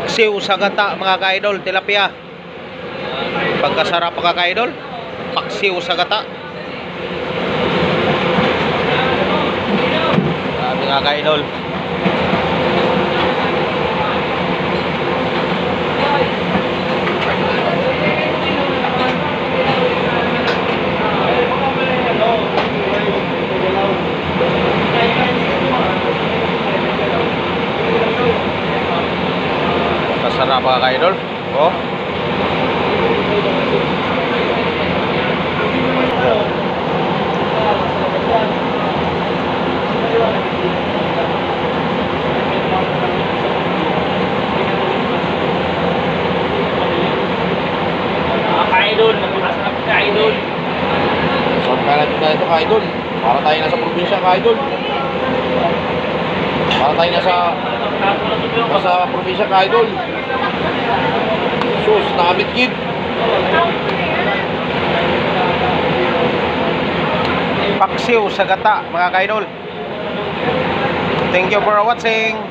Paksiw sa gata mga ka-idol, tilapia. Pagkasarap mga ka-idol. Paksiw sa gata. Mga ka-idol. Sarap mga ka-idol. Oh. Ka-idol, napakasarap ka-idol. Sarap ka natin tayo ito ka-idol. Para tayo nasa probinsya ka-idol. Para tayo nasa probinsya ka-idol. Sus, nakabit kid. Paksiw sa gata mga ka-idol. Thank you for watching.